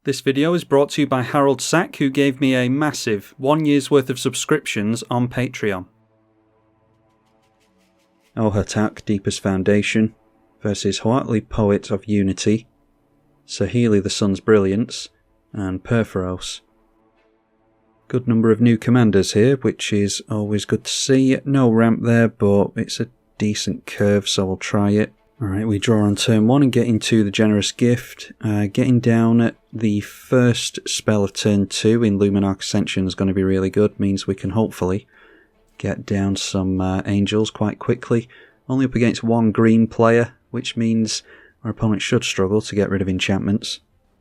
This video is brought to you by Ojer Taq, who gave me a massive 1 year's worth of subscriptions on Patreon. Ojer Taq, Deepest Foundation versus Huatli, Poet of Unity, Saheeli, the Sun's Brilliance, and Purphoros. Good number of new commanders here, which is always good to see. No ramp there, but it's a decent curve, so we'll try it. Alright, we draw on turn 1 and get into the Generous Gift. Getting down at the first spell of turn 2 in Luminarch Ascension is going to be really good. Means we can hopefully get down some angels quite quickly. Only up against one green player, which means our opponent should struggle to get rid of enchantments.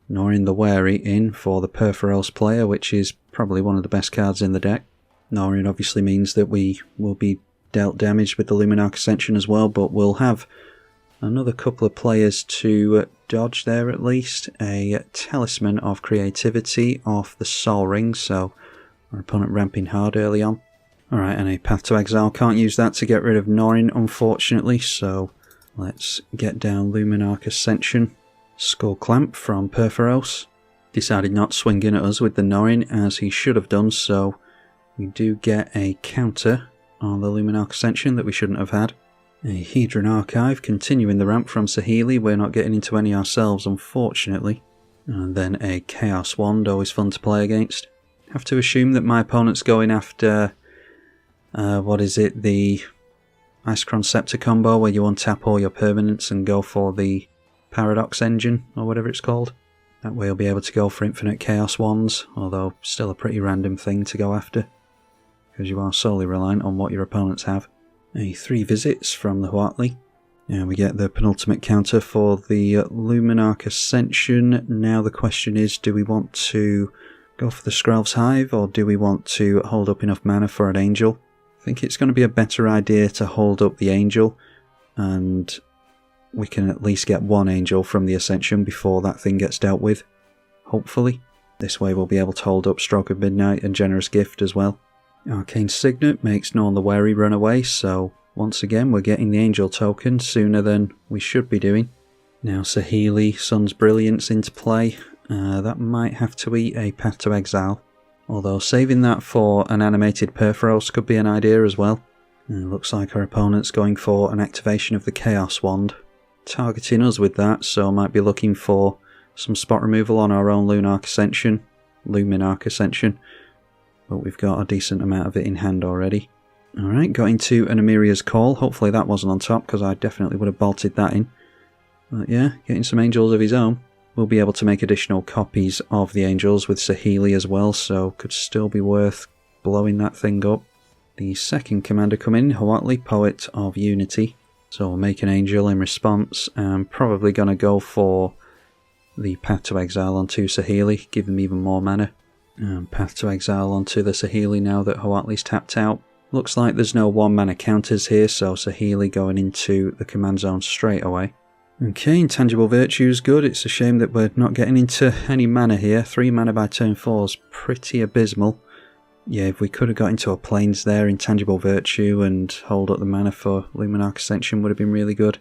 Norin the Wary in for the Purphoros player, which is probably one of the best cards in the deck. Norin obviously means that we will be dealt damage with the Luminarch Ascension as well, but we'll have another couple of players to dodge there at least. A Talisman of Creativity off the Sol Ring, so our opponent ramping hard early on. Alright, and a Path to Exile. Can't use that to get rid of Norin, unfortunately, so let's get down Luminarch Ascension. Skull Clamp from Purphoros. Decided not to swing in at us with the Norin as he should have done, so we do get a counter on the Luminarch Ascension that we shouldn't have had. A Hedron Archive, continuing the ramp from Saheeli. We're not getting into any ourselves, unfortunately. And then a Chaos Wand, always fun to play against. Have to assume that my opponent's going after, the Icecrown Scepter combo, where you untap all your permanents and go for the Paradox Engine, or whatever it's called. That way you'll be able to go for infinite Chaos Wands, although still a pretty random thing to go after, because you are solely reliant on what your opponents have. A 3 visits from the Huatli. And we get the penultimate counter for the Luminarch Ascension. Now the question is, do we want to go for the Skrelv's Hive, or do we want to hold up enough mana for an Angel? I think it's going to be a better idea to hold up the Angel, and we can at least get one Angel from the Ascension before that thing gets dealt with, hopefully. This way we'll be able to hold up Stroke of Midnight and Generous Gift as well. Arcane Signet makes Norn the Wary run away, so once again we're getting the Angel token sooner than we should be doing. Now Saheeli, Sun's Brilliance into play. That might have to eat a Path to Exile, although saving that for an animated Purphoros could be an idea as well. Looks like our opponent's going for an activation of the Chaos Wand, targeting us with that, so might be looking for some spot removal on our own Luminarch Ascension. But we've got a decent amount of it in hand already. Alright, got into an Amiria's Call. Hopefully that wasn't on top, because I definitely would have bolted that in. But yeah, getting some angels of his own. We'll be able to make additional copies of the angels with Saheeli as well, so could still be worth blowing that thing up. The second commander come in, Huatli, Poet of Unity. So we'll make an angel in response. I'm probably going to go for the Path to Exile onto Saheeli, give him even more mana. Path to Exile onto the Saheeli now that Huatli's tapped out. Looks like there's no 1 mana counters here, so Saheeli going into the command zone straight away. Okay, Intangible Virtue's good. It's a shame that we're not getting into any mana here. 3 mana by turn 4 is pretty abysmal. Yeah, if we could have got into a Plains there, Intangible Virtue, and hold up the mana for Luminarch Ascension would have been really good.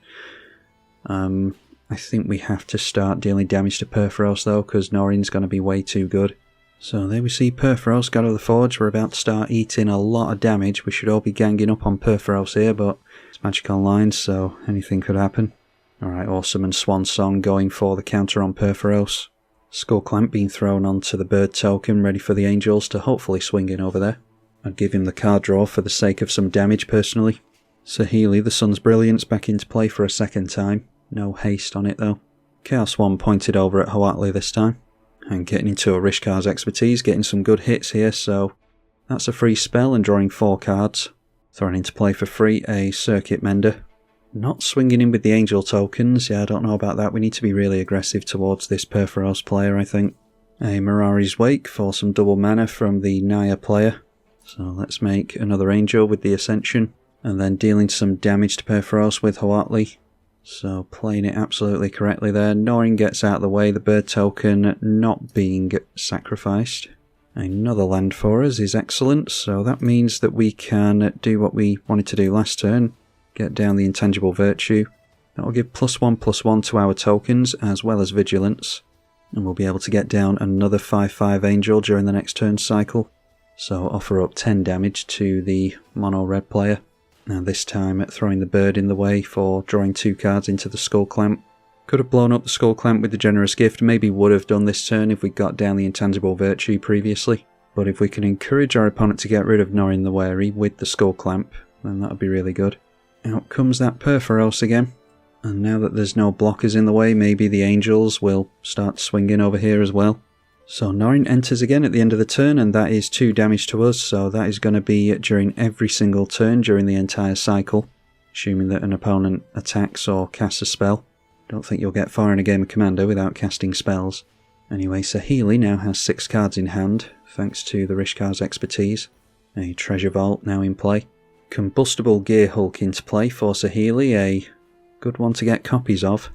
I think we have to start dealing damage to Purphoros though, because Norin's going to be way too good. So there we see Purphoros, God of the Forge. We're about to start eating a lot of damage. We should all be ganging up on Purphoros here, but it's Magic Online, so anything could happen. Alright, Awesome and Swan Song going for the counter on Purphoros. Skull Clamp being thrown onto the bird token, ready for the angels to hopefully swing in over there. I'd give him the card draw for the sake of some damage personally. Saheeli, the Sun's Brilliance, back into play for a second time. No haste on it though. Chaos Wand pointed over at Huatli this time. And getting into a Rishkar's Expertise, getting some good hits here, so that's a free spell and drawing 4 cards. Throwing into play for free a Circuit Mender. Not swinging in with the Angel tokens, yeah, I don't know about that. We need to be really aggressive towards this Purphoros player, I think. A Mirari's Wake for some double mana from the Naya player. So let's make another Angel with the Ascension, and then dealing some damage to Purphoros with Huatli. So playing it absolutely correctly there. Norin gets out of the way, the bird token not being sacrificed. Another land for us is excellent, so that means that we can do what we wanted to do last turn. Get down the Intangible Virtue. That will give +1/+1 to our tokens, as well as Vigilance. And we'll be able to get down another 5/5 angel during the next turn cycle. So offer up 10 damage to the mono red player. Now this time throwing the bird in the way for drawing 2 cards into the skull clamp. Could have blown up the skull clamp with the generous gift, maybe would have done this turn if we got down the intangible virtue previously. But if we can encourage our opponent to get rid of Norin the Wary with the skull clamp, then that would be really good. Out comes that Perforos again. And now that there's no blockers in the way, maybe the angels will start swinging over here as well. So Norin enters again at the end of the turn, and that is 2 damage to us, so that is going to be during every single turn during the entire cycle, assuming that an opponent attacks or casts a spell. Don't think you'll get far in a game of Commander without casting spells. Anyway, Saheeli now has 6 cards in hand, thanks to the Rishkar's expertise. A Treasure Vault now in play. Combustible Gear Hulk into play for Saheeli, a good one to get copies of.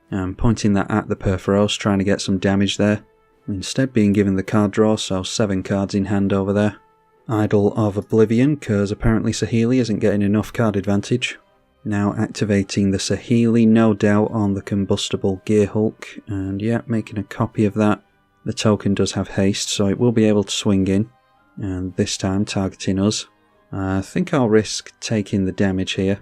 I'm pointing that at the Perforos, trying to get some damage there. Instead being given the card draw, so 7 cards in hand over there. Idol of Oblivion, because apparently Saheeli isn't getting enough card advantage. Now activating the Saheeli, no doubt on the Combustible Gear Hulk, and yeah, making a copy of that. The token does have haste, so it will be able to swing in, and this time targeting us. I think I'll risk taking the damage here.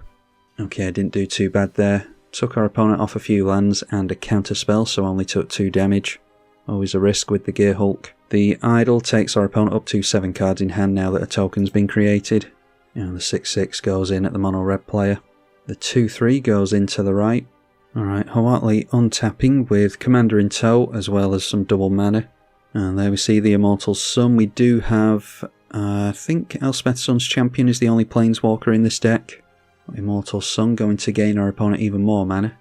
Okay, I didn't do too bad there. Took our opponent off a few lands and a counterspell, so only took 2 damage. Always a risk with the Gear Hulk. The Idol takes our opponent up to 7 cards in hand now that a token's been created. And the 6/6 goes in at the mono red player. The 2/3 goes into the right. Alright, Huatli untapping with Commander in tow as well as some double mana. And there we see the Immortal Sun. We do have, I think Elspeth Sun's Champion is the only Planeswalker in this deck. Immortal Sun going to gain our opponent even more mana.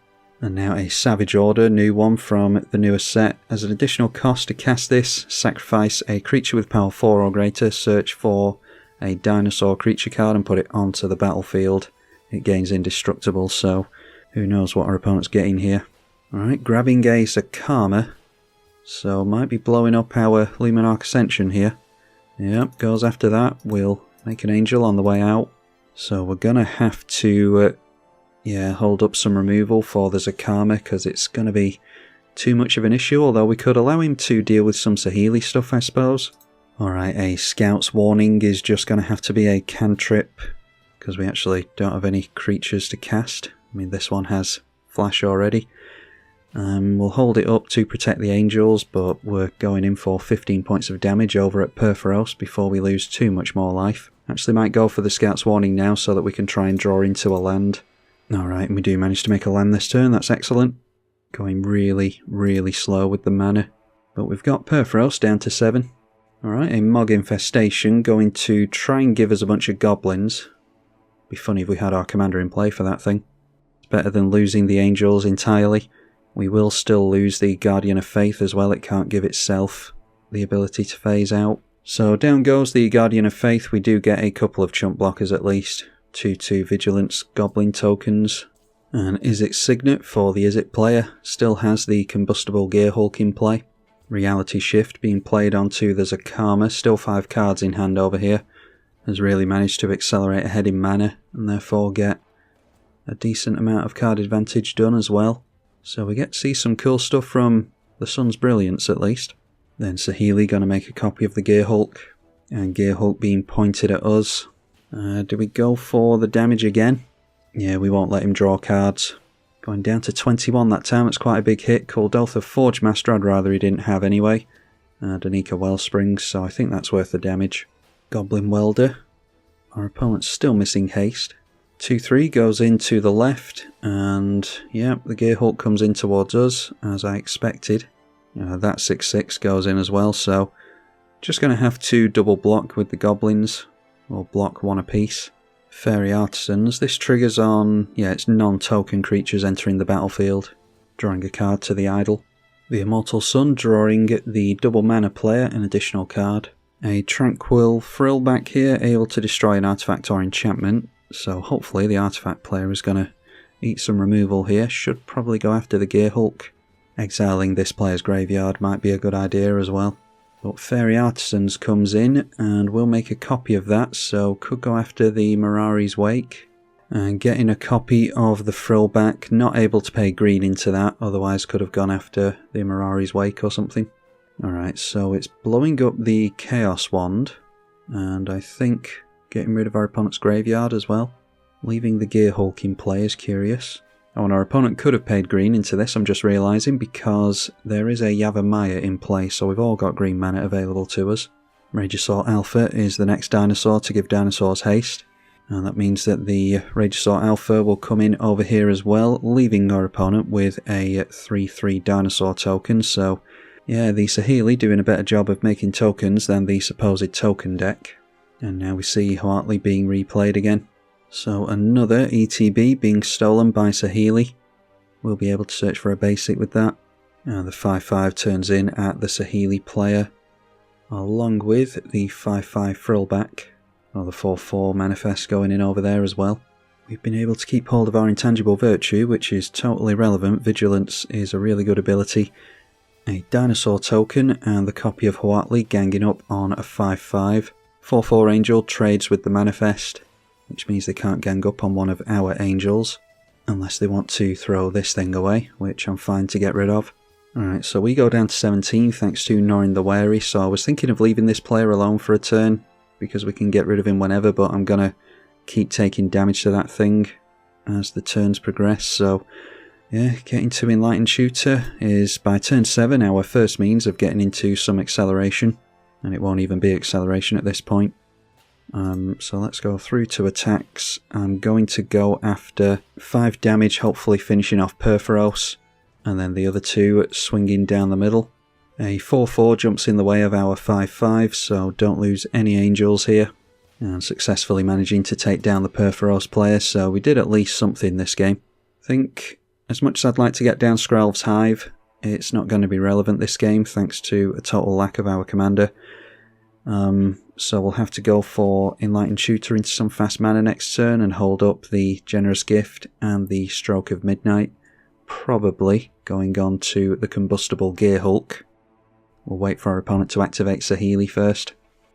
And now a Savage Order, new one from the newest set. As an additional cost to cast this, sacrifice a creature with power 4 or greater, search for a dinosaur creature card and put it onto the battlefield. It gains indestructible, so who knows what our opponent's getting here. Alright, grabbing a Sakama, so might be blowing up our Luminarch Ascension here. Yep, goes after that. We'll make an angel on the way out. So we're going to have to hold up some removal for the Zakama, because it's going to be too much of an issue, although we could allow him to deal with some Saheeli stuff, I suppose. Alright, a Scout's Warning is just going to have to be a cantrip, because we actually don't have any creatures to cast. I mean, this one has flash already. We'll hold it up to protect the angels, but we're going in for 15 points of damage over at Perforos before we lose too much more life. Actually might go for the Scout's Warning now so that we can try and draw into a land. Alright, and we do manage to make a land this turn, that's excellent. Going really, really slow with the mana. But we've got Perforos down to 7. Alright, a Mog Infestation going to try and give us a bunch of goblins. Be funny if we had our commander in play for that thing. It's better than losing the angels entirely. We will still lose the Guardian of Faith as well, it can't give itself the ability to phase out. So down goes the Guardian of Faith. We do get a couple of chump blockers at least. 2/2 Vigilance Goblin tokens. And Izzet Signet for the Izzet player still has the Combustible Gear Hulk in play. Reality Shift being played onto the Zakama, still 5 cards in hand over here. Has really managed to accelerate ahead in mana and therefore get a decent amount of card advantage done as well. So we get to see some cool stuff from the Sun's Brilliance at least. Then Saheeli going to make a copy of the Gear Hulk, and Gear Hulk being pointed at us. Do we go for the damage again? Yeah, we won't let him draw cards. Going down to 21 that time, it's quite a big hit. Kuldotha Forge Master, I'd rather he didn't have anyway. Danica Wellsprings, so I think that's worth the damage. Goblin Welder. Our opponent's still missing haste. 2/3 goes into the left, and yeah, the Gear Hulk comes in towards us, as I expected. That 6/6 goes in as well, so just going to have to double block with the goblins, or block one apiece. Fairy Artisans, this triggers on, it's non-token creatures entering the battlefield, drawing a card to the idol. The Immortal Sun drawing the double mana player an additional card. A Tranquil Frill back here, able to destroy an artifact or enchantment, so hopefully the artifact player is going to eat some removal here. Should probably go after the Gear Hulk. Exiling this player's graveyard might be a good idea as well. But Fairy Artisans comes in and we'll make a copy of that, so could go after the Mirari's Wake. And getting a copy of the Frill back, not able to pay green into that, otherwise could have gone after the Mirari's Wake or something. Alright, so it's blowing up the Chaos Wand, and I think getting rid of our opponent's graveyard as well. Leaving the Gearhulk in play is curious. Oh, and our opponent could have paid green into this, I'm just realising, because there is a Yavimaya in play, so we've all got green mana available to us. Ragesaur Alpha is the next dinosaur to give dinosaurs haste. And that means that the Ragesaur Alpha will come in over here as well, leaving our opponent with a 3/3 dinosaur token. So, yeah, the Saheeli doing a better job of making tokens than the supposed token deck. And now we see Huatli being replayed again. So another ETB being stolen by Saheeli. We'll be able to search for a basic with that. And the 5/5 turns in at the Saheeli player, along with the 5/5 Frillback, or the 4/4 Manifest going in over there as well. We've been able to keep hold of our intangible virtue, which is totally relevant. Vigilance is a really good ability. A dinosaur token and the copy of Huatli ganging up on a 5/5. 4/4 Angel trades with the Manifest, which means they can't gang up on one of our Angels, unless they want to throw this thing away, which I'm fine to get rid of. Alright, so we go down to 17 thanks to Norin the Wary, so I was thinking of leaving this player alone for a turn, because we can get rid of him whenever, but I'm going to keep taking damage to that thing as the turns progress. So yeah, getting to Enlightened Tutor is, by turn 7, our first means of getting into some acceleration, and it won't even be acceleration at this point. So let's go through to attacks. I'm going to go after 5 damage, hopefully finishing off Perforos, and then the other 2 swinging down the middle. A 4/4 jumps in the way of our 5/5, so don't lose any Angels here. And successfully managing to take down the Perforos player, so we did at least something this game. I think, as much as I'd like to get down Skrelv's Hive, it's not going to be relevant this game, thanks to a total lack of our commander. So we'll have to go for Enlightened Tutor into some fast mana next turn and hold up the Generous Gift and the Stroke of Midnight. Probably going on to the Combustible Gearhulk. We'll wait for our opponent to activate Saheeli first.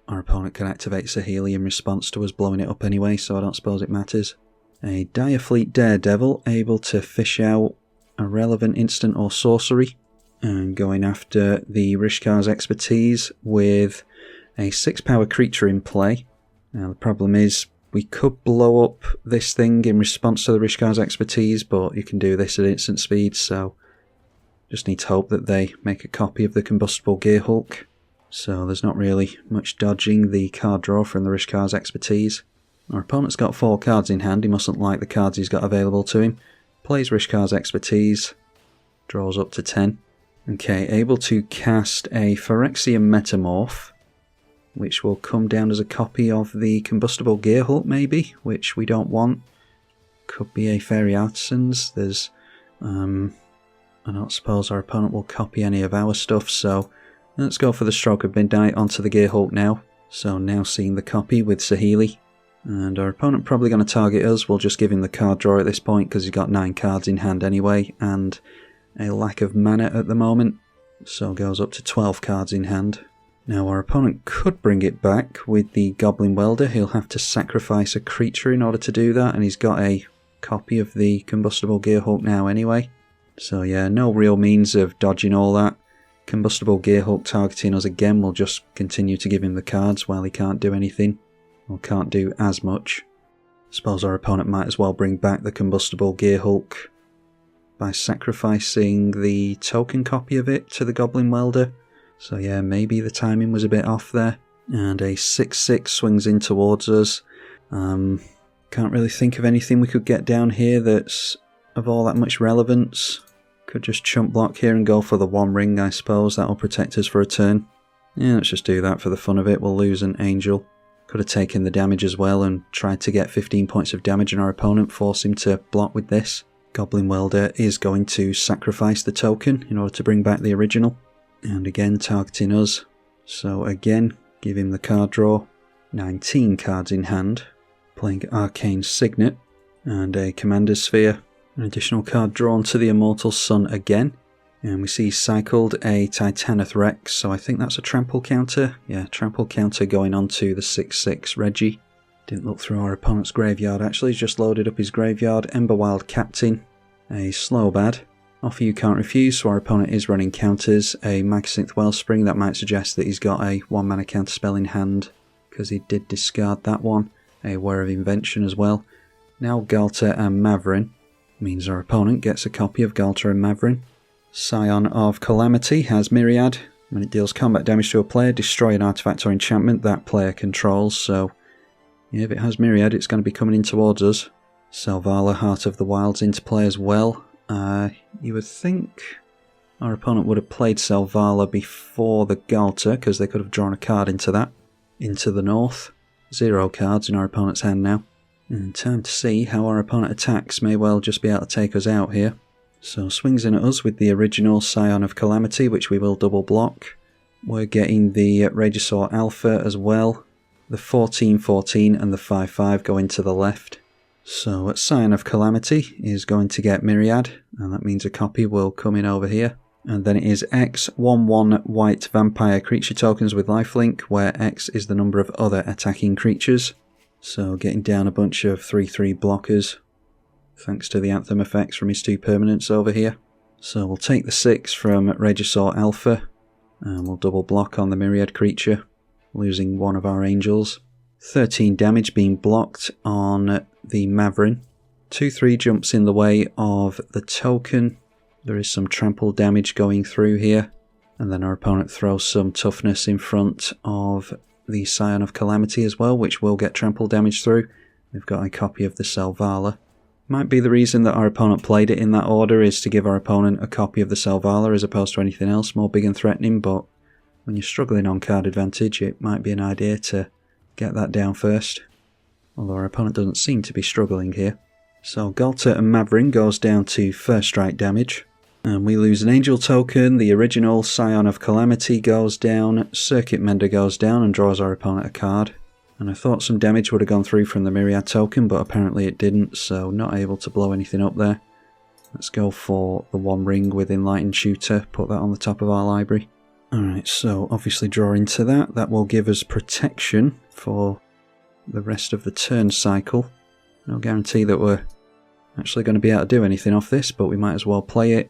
Our opponent can activate Saheeli in response to us blowing it up anyway, so I don't suppose it matters. A Direfleet Daredevil able to fish out a relevant instant or sorcery, and going after the Rishkar's Expertise with a 6-power creature in play. Now the problem is, we could blow up this thing in response to the Rishkar's Expertise, but you can do this at instant speed, so just need to hope that they make a copy of the Combustible Gearhulk. So there's not really much dodging the card draw from the Rishkar's Expertise. Our opponent's got 4 cards in hand, he mustn't like the cards he's got available to him. Plays Rishkar's Expertise, draws up to 10. Okay, able to cast a Phyrexian Metamorph, which will come down as a copy of the Combustible Gearhulk maybe, which we don't want. Could be a Fairy Artisans. There's, I don't suppose our opponent will copy any of our stuff, so let's go for the Stroke of Midnight onto the Gearhulk now. So now seeing the copy with Saheeli. And our opponent probably going to target us. We'll just give him the card draw at this point because he's got 9 cards in hand anyway, and a lack of mana at the moment. So goes up to 12 cards in hand. Now our opponent could bring it back with the Goblin Welder. He'll have to sacrifice a creature in order to do that, and he's got a copy of the Combustible Gearhulk now anyway. So yeah, no real means of dodging all that. Combustible Gearhulk targeting us again will just continue to give him the cards while he can't do anything, or can't do as much. Suppose our opponent might as well bring back the Combustible Gearhulk by sacrificing the token copy of it to the Goblin Welder. So yeah, maybe the timing was a bit off there. And a 6/6 swings in towards us. Can't really think of anything we could get down here that's of all that much relevance. Could just chump block here and go for the 1 ring, I suppose. That'll protect us for a turn. Yeah, let's just do that for the fun of it. We'll lose an Angel. Could have taken the damage as well and tried to get 15 points of damage on our opponent, force him to block with this. Goblin Welder is going to sacrifice the token in order to bring back the original. And again targeting us. So again, give him the card draw. 19 cards in hand. Playing Arcane Signet and a Commander's Sphere. An additional card drawn to the Immortal Sun again. And we see cycled a Titaneth Rex, so I think that's a trample counter. Yeah, trample counter going on to the 6/6 Reggie. Didn't look through our opponent's graveyard actually, he's just loaded up his graveyard. Emberwild Captain, a Slowbad. Offer you can't refuse, so our opponent is running counters. A Magicynth Wellspring, that might suggest that he's got a 1-mana counter spell in hand, because he did discard that one. A Wear of Invention as well. Now Galta and Mavrin, means our opponent gets a copy of Galta and Mavrin. Scion of Calamity has Myriad. When it deals combat damage to a player, destroy an artifact or enchantment that player controls, so yeah, if it has Myriad, it's going to be coming in towards us. Selvala, Heart of the Wilds into play as well. You would think our opponent would have played Selvala before the Galta, because they could have drawn a card into that. Into the north. 0 cards in our opponent's hand now. And time to see how our opponent attacks. May well just be able to take us out here. So swings in at us with the original Scion of Calamity, which we will double block. We're getting the Regisaur Alpha as well. The 14/14 and the 5/5 go into the left. So Scion of Calamity is going to get Myriad, and that means a copy will come in over here. And then it is X 1/1 white vampire creature tokens with lifelink, where X is the number of other attacking creatures. So getting down a bunch of 3/3 blockers, thanks to the Anthem effects from his 2 permanents over here. So we'll take the 6 from Regisaur Alpha, and we'll double block on the Myriad creature, losing one of our angels. 13 damage being blocked on the Mavrin. 2/3 jumps in the way of the token. There is some trample damage going through here. And then our opponent throws some toughness in front of the Scion of Calamity as well, which will get trample damage through. We've got a copy of the Selvala. Might be the reason that our opponent played it in that order, is to give our opponent a copy of the Selvala as opposed to anything else more big and threatening, but when you're struggling on card advantage, it might be an idea to get that down first. Although our opponent doesn't seem to be struggling here. So Galta and Mavrin goes down to first strike damage. And we lose an angel token. The original Scion of Calamity goes down. Circuit Mender goes down and draws our opponent a card. And I thought some damage would have gone through from the Myriad token, but apparently it didn't, so not able to blow anything up there. Let's go for the 1 ring with Enlightened Shooter, put that on the top of our library. Alright, so obviously draw into that. That will give us protection for the rest of the turn cycle. No guarantee that we're actually going to be able to do anything off this, but we might as well play it.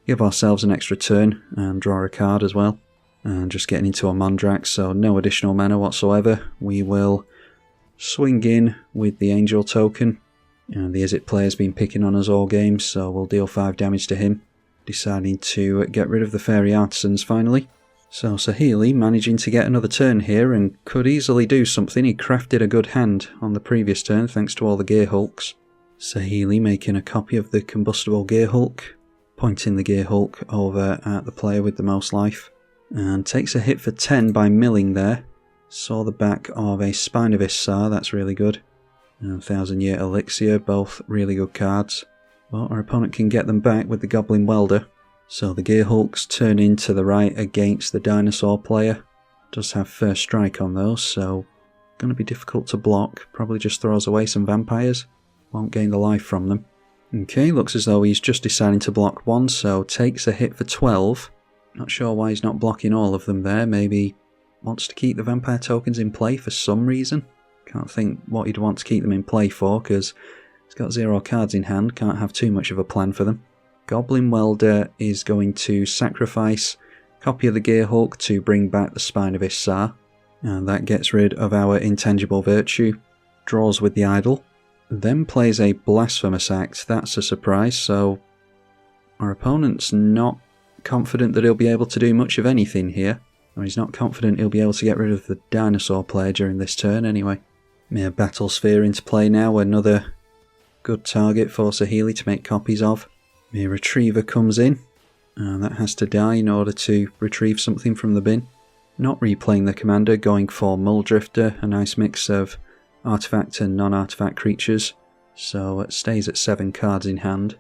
Give ourselves an extra turn and draw a card as well. And just getting into a Mondrax, so no additional mana whatsoever. We will swing in with the Angel token. And the Izzet player's been picking on us all game, so we'll deal 5 damage to him. Deciding to get rid of the Fairy Artisans finally. So Saheeli managing to get another turn here and could easily do something. He crafted a good hand on the previous turn thanks to all the Gear Hulks. Saheeli making a copy of the Combustible Gear Hulk, pointing the Gear Hulk over at the player with the most life. And takes a hit for 10 by milling there. Saw the back of a Spine of Issar, that's really good. And 1000 Year Elixir, both really good cards. Well, our opponent can get them back with the Goblin Welder. So the Gear Hulks turn in to the right against the Dinosaur player. Does have first strike on those, so going to be difficult to block. Probably just throws away some vampires. Won't gain the life from them. Okay, looks as though he's just deciding to block 1, so takes a hit for 12. Not sure why he's not blocking all of them there. Maybe wants to keep the vampire tokens in play for some reason. Can't think what he'd want to keep them in play for, because he's got 0 cards in hand. Can't have too much of a plan for them. Goblin Welder is going to sacrifice a copy of the Gear Hulk to bring back the Spine of Issar. And that gets rid of our Intangible Virtue. Draws with the Idol. Then plays a Blasphemous Act. That's a surprise, so our opponent's not confident that he'll be able to do much of anything here. Or he's not confident he'll be able to get rid of the Dinosaur player during this turn anyway. Mere Battle Sphere into play now, another good target for Saheeli to make copies of. Mere Retriever comes in, and that has to die in order to retrieve something from the bin. Not replaying the commander, going for Muldrifter, a nice mix of artifact and non-artifact creatures. So it stays at 7 cards in hand.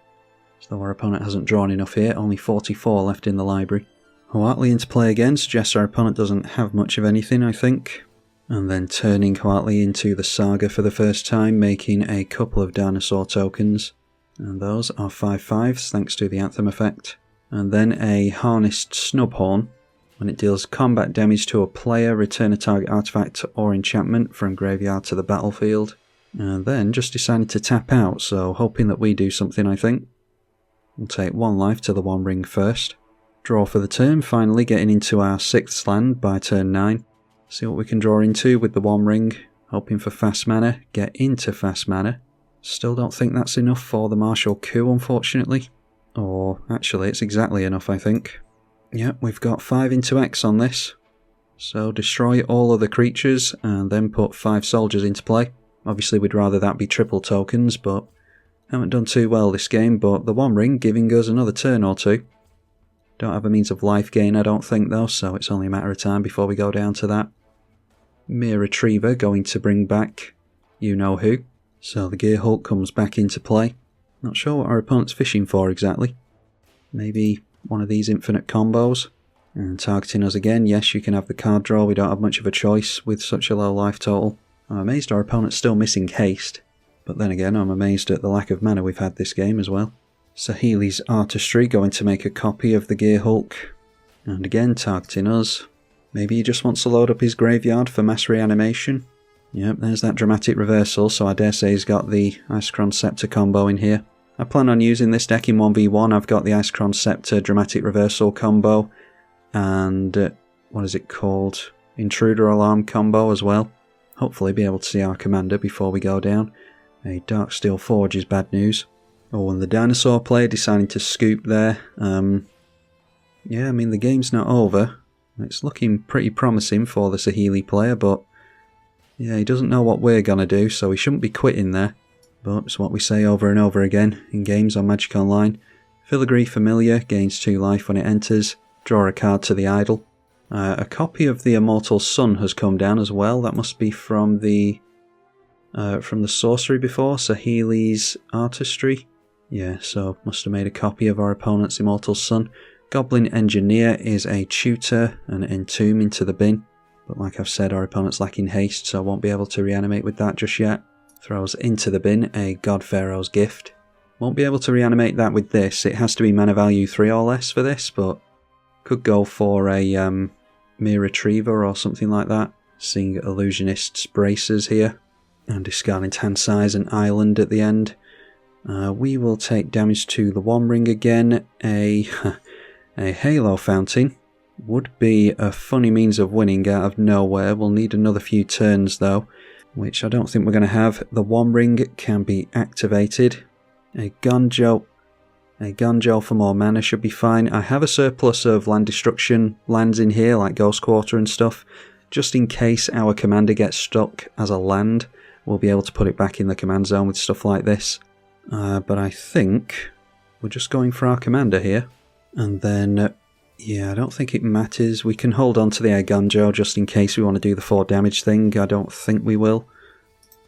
So our opponent hasn't drawn enough here, only 44 left in the library. Huatli into play again, suggests our opponent doesn't have much of anything, I think. And then turning Huatli into the Saga for the first time, making a couple of Dinosaur tokens. And those are 5/5s thanks to the Anthem effect. And then a Harnessed Snubhorn, When it deals combat damage to a player, return a target artifact or enchantment from graveyard to the battlefield. And then just decided to tap out, so hoping that we do something, I think. We'll take 1 life to the One Ring first. Draw for the turn, finally getting into our 6th land by turn 9. See what we can draw into with the One Ring. Hoping for fast mana, get into fast mana. Still don't think that's enough for the martial coup, unfortunately. Or actually, it's exactly enough, I think. Yep, we've got 5 into X on this. So destroy all other creatures and then put 5 soldiers into play. Obviously we'd rather that be triple tokens, but haven't done too well this game, but the One Ring giving us another turn or 2. Don't have a means of life gain, I don't think, though, so it's only a matter of time before we go down to that. Mere Retriever going to bring back you-know-who. So the Gear Hulk comes back into play. Not sure what our opponent's fishing for exactly. Maybe one of these infinite combos. And targeting us again, yes, you can have the card draw, we don't have much of a choice with such a low life total. I'm amazed our opponent's still missing haste, but then again I'm amazed at the lack of mana we've had this game as well. Saheeli's Artistry going to make a copy of the Gear Hulk, and again targeting us. Maybe he just wants to load up his graveyard for mass reanimation. Yep, there's that dramatic reversal, so I dare say he's got the Icecrown Scepter combo in here. I plan on using this deck in 1v1, I've got the Icecrown Scepter dramatic reversal combo, and what is it called? Intruder Alarm combo as well. Hopefully be able to see our commander before we go down. A Darksteel Forge is bad news. Oh, and the dinosaur player deciding to scoop there. Yeah, I mean the game's not over. It's looking pretty promising for the Saheeli player, but yeah, he doesn't know what we're gonna do, so he shouldn't be quitting there. But it's what we say over and over again in games on Magic Online. Filigree Familiar gains 2 life when it enters. Draw a card to the idol. A copy of the Immortal Sun has come down as well. That must be from the sorcery before, Saheeli's Artistry. Yeah, so must have made a copy of our opponent's Immortal Sun. Goblin Engineer is a tutor and entomb into the bin. But like I've said, our opponent's lacking haste, so I won't be able to reanimate with that just yet. Throws into the bin a God Pharaoh's Gift. Won't be able to reanimate that with this. It has to be mana value 3 or less for this, but could go for a Mere Retriever or something like that. Seeing Illusionist's Braces here. And discarding hand size and island at the end. We will take damage to the One Ring again. A Halo Fountain would be a funny means of winning out of nowhere. We'll need another few turns though, which I don't think we're going to have. The One Ring can be activated. A Gunjo for more mana should be fine. I have a surplus of land destruction lands in here, like Ghost Quarter and stuff. Just in case our commander gets stuck as a land, we'll be able to put it back in the command zone with stuff like this. But I think we're just going for our commander here. And then, yeah, I don't think it matters. We can hold on to the Gunjo just in case we want to do the 4 damage thing. I don't think we will.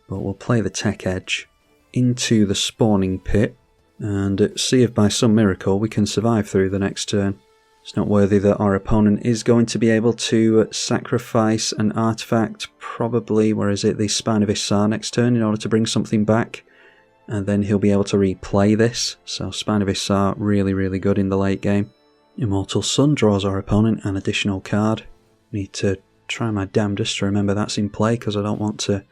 But we'll play the Tech Edge into the Spawning Pit. And see if by some miracle we can survive through the next turn. It's noteworthy that our opponent is going to be able to sacrifice an artifact, probably, where is it, the Spine of Issar next turn in order to bring something back. And then he'll be able to replay this, so Spine of Issar really, really good in the late game. Immortal Sun draws our opponent an additional card. Need to try my damnedest to remember that's in play, because I don't want to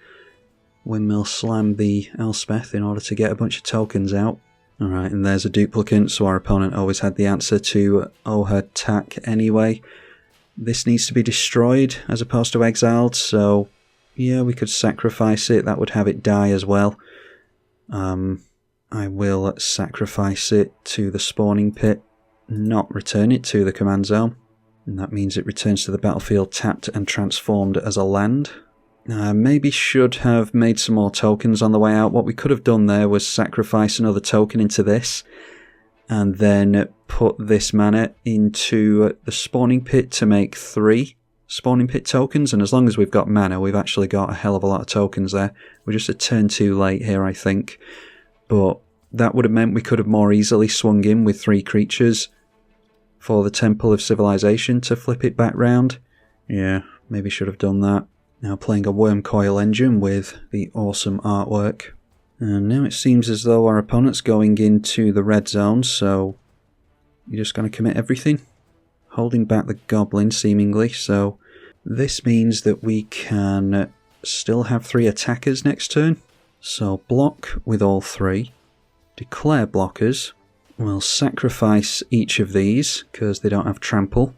windmill slam the Elspeth in order to get a bunch of tokens out. Alright, and there's a duplicate, so our opponent always had the answer to Ojer Taq anyway. This needs to be destroyed as opposed to exiled, so yeah, we could sacrifice it, that would have it die as well. I will sacrifice it to the Spawning Pit, not return it to the command zone, and that means it returns to the battlefield tapped and transformed as a land. Maybe should have made some more tokens on the way out. What we could have done there was sacrifice another token into this, and then put this mana into the Spawning Pit to make 3 Spawning Pit tokens, and as long as we've got mana, we've actually got a hell of a lot of tokens there. We're just a turn too late here, I think. But that would have meant we could have more easily swung in with 3 creatures for the Temple of Civilization to flip it back round. Yeah, maybe should have done that. Now playing a Worm Coil Engine with the awesome artwork. And now it seems as though our opponent's going into the red zone, so you're just going to commit everything? holding back the goblin seemingly, so this means that we can still have 3 attackers next turn. So block with all 3, declare blockers, we'll sacrifice each of these because they don't have trample.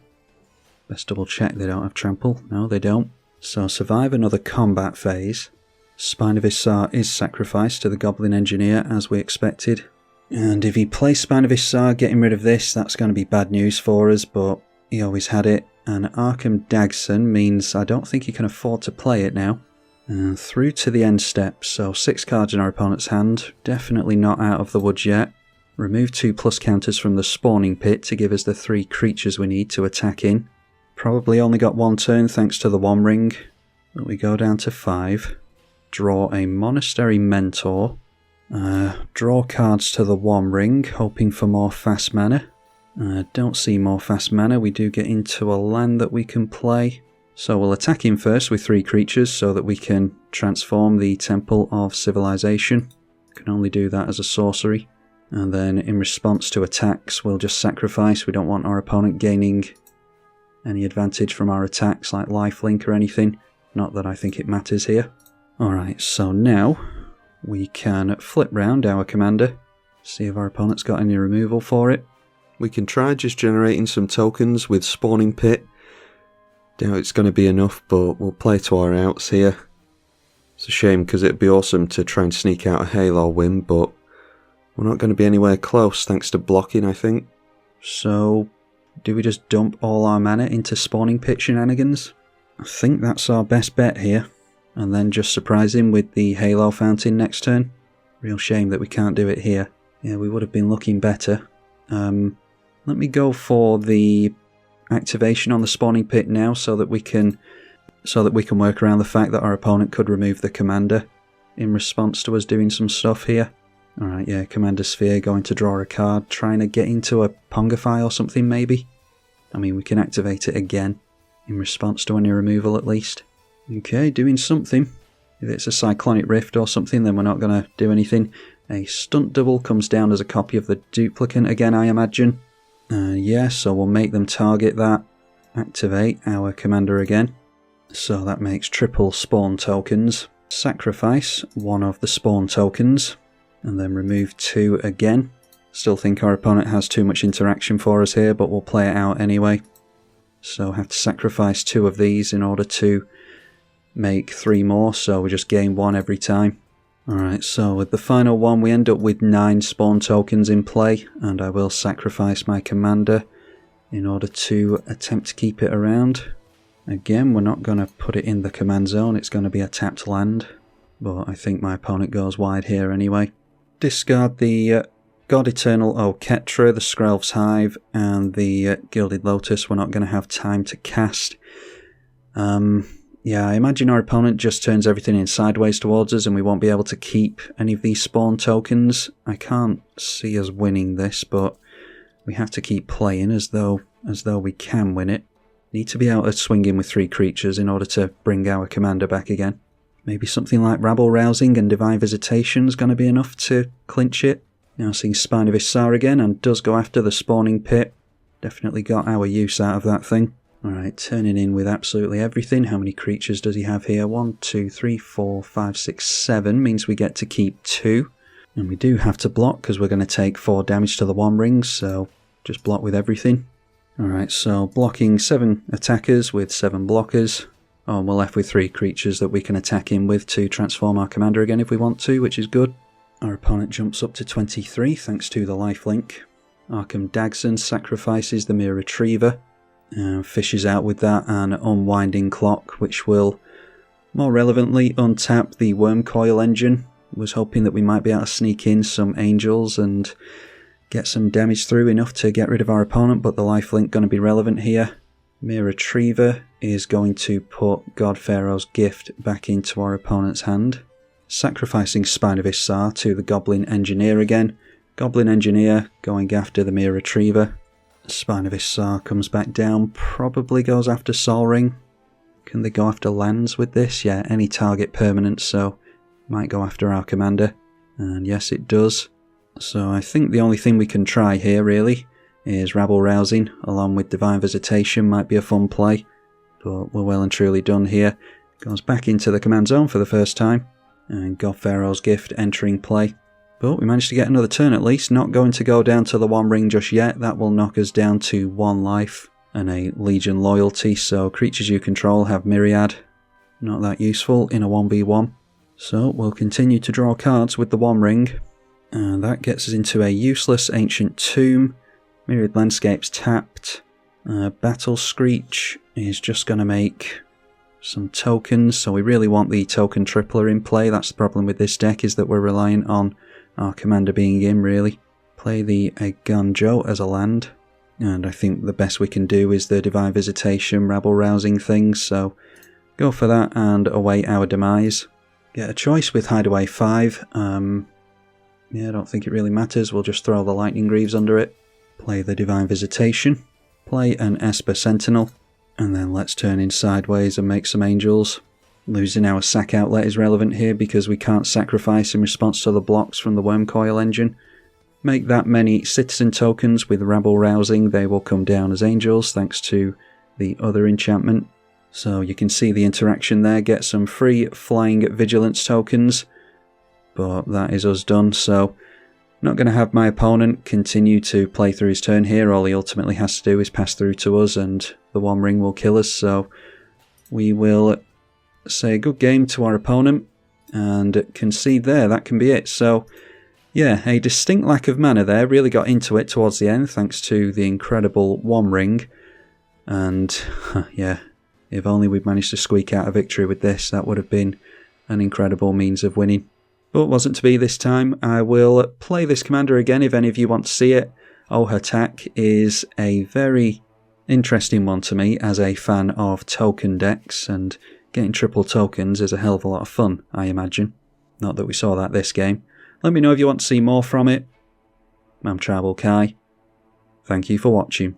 Best double check they don't have trample. No, they don't. So survive another combat phase. Spine of Isar is sacrificed to the Goblin Engineer as we expected. And if he plays Spine of Isar, getting rid of this, that's going to be bad news for us, but he always had it. And Arkham Dagson means I don't think he can afford to play it now. And through to the end step, so 6 cards in our opponent's hand, definitely not out of the woods yet. Remove 2 plus counters from the spawning pit to give us the 3 creatures we need to attack in. Probably only got 1 turn thanks to the One Ring, but we go down to 5. Draw a Monastery Mentor. Draw cards to the One Ring, hoping for more fast mana. Don't see more fast mana, we do get into a land that we can play. So we'll attack him first with 3 creatures so that we can transform the Temple of Civilization. Can only do that as a sorcery. And then in response to attacks we'll just sacrifice. We don't want our opponent gaining any advantage from our attacks like lifelink or anything. Not that I think it matters here. Alright, so now we can flip round our commander. See if our opponent's got any removal for it. We can try just generating some tokens with Spawning Pit. Doubt it's going to be enough, but we'll play to our outs here. It's a shame because it'd be awesome to try and sneak out a Halo win, but we're not going to be anywhere close thanks to blocking, I think. So, do we just dump all our mana into Spawning Pit shenanigans? I think that's our best bet here. And then just surprise him with the Halo Fountain next turn. Real shame that we can't do it here. Yeah, we would have been looking better. Let me go for the activation on the Spawning Pit now so that we can work around the fact that our opponent could remove the commander in response to us doing some stuff here. Alright, yeah, Commander Sphere going to draw a card, trying to get into a Pongify or something maybe. I mean, we can activate it again in response to any removal at least. Okay, doing something. If it's a Cyclonic Rift or something, then we're not going to do anything. A Stunt Double comes down as a copy of the Duplicant again, I imagine. Yeah, so we'll make them target that. Activate our commander again. So that makes triple spawn tokens. Sacrifice one of the spawn tokens. And then remove 2 again. Still think our opponent has too much interaction for us here, but we'll play it out anyway. So have to sacrifice 2 of these in order to make 3 more, so we just gain 1 every time. Alright, so with the final one we end up with 9 spawn tokens in play, and I will sacrifice my commander in order to attempt to keep it around. Again, we're not going to put it in the command zone, it's going to be a tapped land, but I think my opponent goes wide here anyway. Discard the God Eternal Oketra, the Skrelv's Hive, and the Gilded Lotus we're not going to have time to cast. Yeah, I imagine our opponent just turns everything in sideways towards us and we won't be able to keep any of these spawn tokens. I can't see us winning this, but we have to keep playing as though we can win it. Need to be able to swing in with 3 creatures in order to bring our commander back again. Maybe something like Rabble Rousing and Divine Visitation is going to be enough to clinch it. Now seeing Spine of Isar again and does go after the Spawning Pit. Definitely got our use out of that thing. Alright, turning in with absolutely everything. How many creatures does he have here? 1, 2, 3, 4, 5, 6, 7. Means we get to keep 2. And we do have to block because we're going to take 4 damage to the One Ring, so just block with everything. Alright, so blocking 7 attackers with 7 blockers. Oh, and we're left with 3 creatures that we can attack in with to transform our commander again if we want to, which is good. Our opponent jumps up to 23 thanks to the lifelink. Arkham Dagson sacrifices the Mere Retriever. Fishes out with that an Unwinding Clock, which will more relevantly untap the Wormcoil engine. Was hoping that we might be able to sneak in some angels and get some damage through enough to get rid of our opponent, but the lifelink going to be relevant here. Mere Retriever is going to put God Pharaoh's Gift back into our opponent's hand. Sacrificing Spine of Isar to the Goblin Engineer again. Goblin Engineer going after the Mere Retriever. Spine of Isar comes back down, probably goes after Sol Ring. Can they go after lands with this? Yeah, any target permanent, so might go after our commander. And yes, it does. So I think the only thing we can try here, really, is Rabble Rousing along with Divine Visitation. Might be a fun play, but we're well and truly done here. Goes back into the command zone for the first time, and God Pharaoh's Gift entering play. But we managed to get another turn at least. Not going to go down to the 1 ring just yet. That will knock us down to 1 life and a Legion loyalty, so creatures you control have Myriad. Not that useful in a 1v1. So we'll continue to draw cards with the 1 ring. And that gets us into a useless Ancient Tomb. Myriad Landscapes tapped. Battle Screech is just going to make some tokens, so we really want the token tripler in play. That's the problem with this deck, is that we're relying on our commander being in, really. Play the Ganjo as a land, and I think the best we can do is the Divine Visitation, Rabble Rousing things, so go for that and await our demise. Get a choice with Hideaway 5. Yeah, I don't think it really matters. We'll just throw the Lightning Greaves under it. Play the Divine Visitation. Play an Esper Sentinel. And then let's turn in sideways and make some angels. Losing our sack outlet is relevant here because we can't sacrifice in response to the blocks from the Wormcoil engine. Make that many citizen tokens with Rabble Rousing, they will come down as angels thanks to the other enchantment. So you can see the interaction there, get some free flying vigilance tokens, but that is us done. So not going to have my opponent continue to play through his turn here. All he ultimately has to do is pass through to us and the 1 ring will kill us, so we will say good game to our opponent and concede there. That can be it. So yeah, a distinct lack of mana there. Really got into it towards the end thanks to the incredible 1 ring, and yeah, if only we'd managed to squeak out a victory with this, that would have been an incredible means of winning. But wasn't to be this time. I will play this commander again if any of you want to see it. Ojer Taq is a very interesting one to me as a fan of token decks, and getting triple tokens is a hell of a lot of fun, I imagine. Not that we saw that this game. Let me know if you want to see more from it. I'm tribalkai. Thank you for watching.